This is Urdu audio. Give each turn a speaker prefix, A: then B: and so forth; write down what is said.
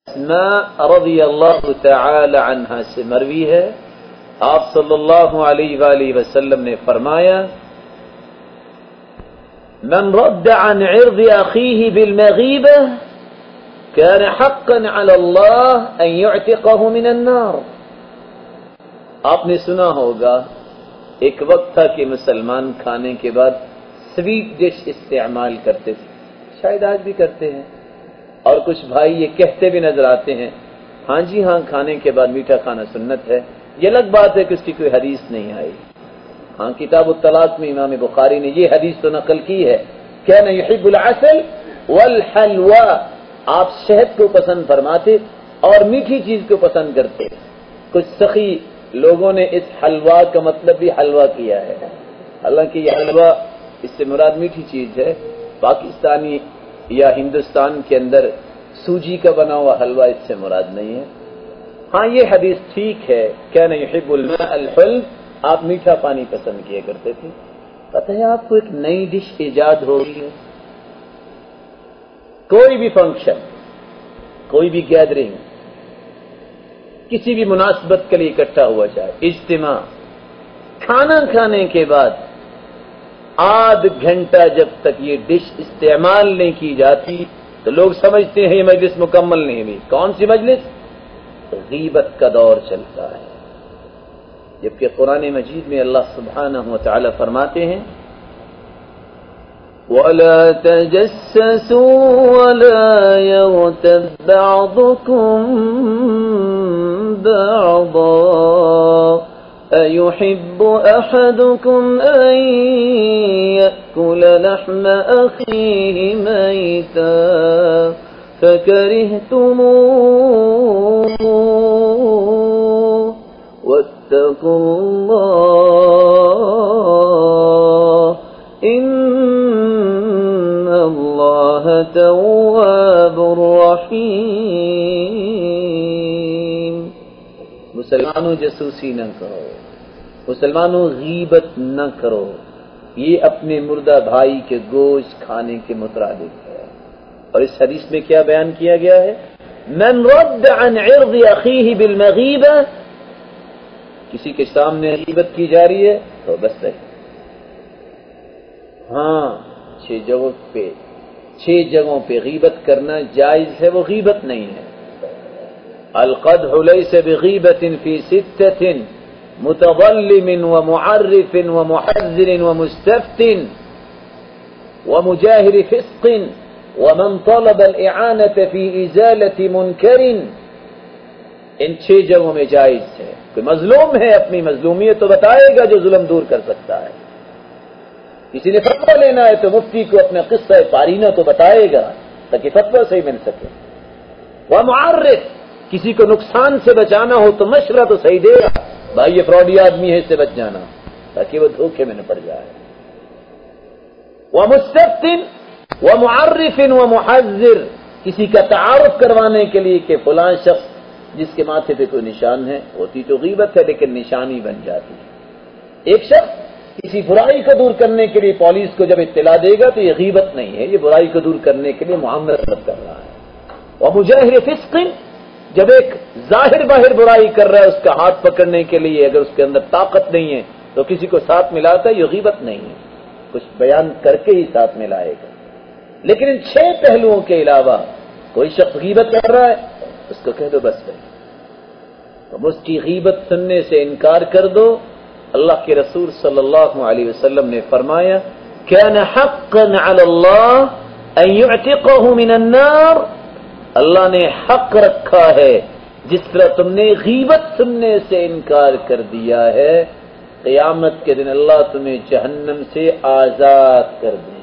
A: اسماء رضی اللہ تعالی عنہا سے مروی ہے، آپ صلی اللہ علیہ وآلہ وسلم نے فرمایا: من رد عن عرض اخیہ بالمغیبہ كان حقا على الله ان يعتقه من النار۔ آپ نے سنا ہوگا ایک وقت تھا کہ مسلمان کھانے کے بعد سویٹ ڈش استعمال کرتے تھے، شاید آج بھی کرتے ہیں، اور کچھ بھائی یہ کہتے بھی نظر آتے ہیں ہاں جی ہاں کھانے کے بعد میٹھا کھانا سنت ہے۔ یہ الگ بات ہے کہ اس کی کوئی حدیث نہیں آئی۔ ہاں کتاب الطلاق میں امام بخاری نے یہ حدیث تو نقل کی ہے، كان يحب العسل والحلوى، آپ شہد کو پسند فرماتے اور میٹھی چیز کو پسند کرتے۔ کچھ سخی لوگوں نے اس حلوہ کا مطلب بھی حلوہ کیا ہے، حالانکہ یہ حلوہ اس سے مراد میٹھی چیز ہے۔ پاکستانی یا ہندوستان کے اندر سوجی کا بنا ہوا حلوہ اس سے مراد نہیں ہے۔ ہاں یہ حدیث ٹھیک ہے، كان يحب الماء الحلو، آپ میٹھا پانی پسند کیا کرتے تھے۔ پتہ ہے آپ کو ایک نئی ڈش ایجاد ہو رہی ہے، کوئی بھی فنکشن، کوئی بھی گیدرنگ، کسی بھی مناسبت کے لیے اکٹھا ہوا جائے، اجتماع، کھانا کھانے کے بعد آدھ گھنٹہ جب تک یہ ڈش استعمال نہیں کی جاتی تو لوگ سمجھتے ہیں یہ مجلس مکمل نہیں ہوئی۔ کون سی مجلس؟ غیبت کا دور چلتا ہے، جبکہ قرآن مجید میں اللہ سبحانہ وتعالی فرماتے ہیں: وَلَا تَجَسَّسُوا وَلَا يَغْتَبْ بَعْضُكُمْ بَعْضًا أَيُحِبُّ أَحَدُكُمْ أَن يَأْكُلَ لَحْمَ أَخِيهِ مَيْتًا فَكَرِهْتُمُوهُ وَاتَّقُوا اللَّهَ إِنَّ اللَّهَ تَوَّابٌ رَحِيمٌ۔ مسلمانوں جاسوسی نہ کرو، مسلمانوں غیبت نہ کرو، یہ اپنے مردہ بھائی کے گوشت کھانے کے مترادف ہے۔ اور اس حدیث میں کیا بیان کیا گیا ہے؟ من رد عن عرض اخیہ بالمغیبہ، کسی کے سامنے غیبت کی جا رہی ہے تو بس رہے۔ ہاں 6 جگہوں پہ غیبت کرنا جائز ہے، وہ غیبت نہیں ہے۔ القدح ليس بغيبة في 6: متظلم ومعرف ومحذر ومستفت ومجاهر فسق ومن طلب الإعانة في إزالة منكر۔ ان 6 جگہوں میں جائز ہے۔ کوئی مظلوم ہے، اپنی مظلومیت تو بتائے گا جو ظلم دور کر سکتا ہے۔ کسی نے فتویٰ لینا ہے تو مفتی کو اپنا قصہ پارینہ تو بتائے گا تاکہ فتویٰ صحیح مل سکے۔ ومعرف، کسی کو نقصان سے بچانا ہو تو مشورہ تو صحیح دے گا، بھائی یہ فراڈی آدمی ہے، اس سے بچ جانا، تاکہ وہ دھوکے میں نہ پڑ جائے۔ ومستفت ومعرف ومحذر، کسی کا تعارف کروانے کے لیے کہ فلاں شخص جس کے ماتھے پہ کوئی نشان ہے، ہوتی تو غیبت ہے لیکن نشانی بن جاتی ہے۔ ایک شخص کسی برائی کو دور کرنے کے لیے پولیس کو جب اطلاع دے گا تو یہ غیبت نہیں ہے، یہ برائی کو دور کرنے کے لیے معاملہ کر رہا ہے۔ ومجاہر فسق، جب ایک ظاہر باہر برائی کر رہا ہے اس کا ہاتھ پکڑنے کے لیے اگر اس کے اندر طاقت نہیں ہے تو کسی کو ساتھ ملاتا ہے، یہ غیبت نہیں ہے، کچھ بیان کر کے ہی ساتھ ملائے گا۔ لیکن ان 6 پہلوؤں کے علاوہ کوئی شخص غیبت کر رہا ہے اس کو کہہ دو بس بھائی، تم اس کی غیبت سننے سے انکار کر دو۔ اللہ کے رسول صلی اللہ علیہ وسلم نے فرمایا: كان حقا على الله ان يعتقه من النار، اللہ نے حق رکھا ہے جس طرح تم نے غیبت سننے سے انکار کر دیا ہے، قیامت کے دن اللہ تمہیں جہنم سے آزاد کر دے۔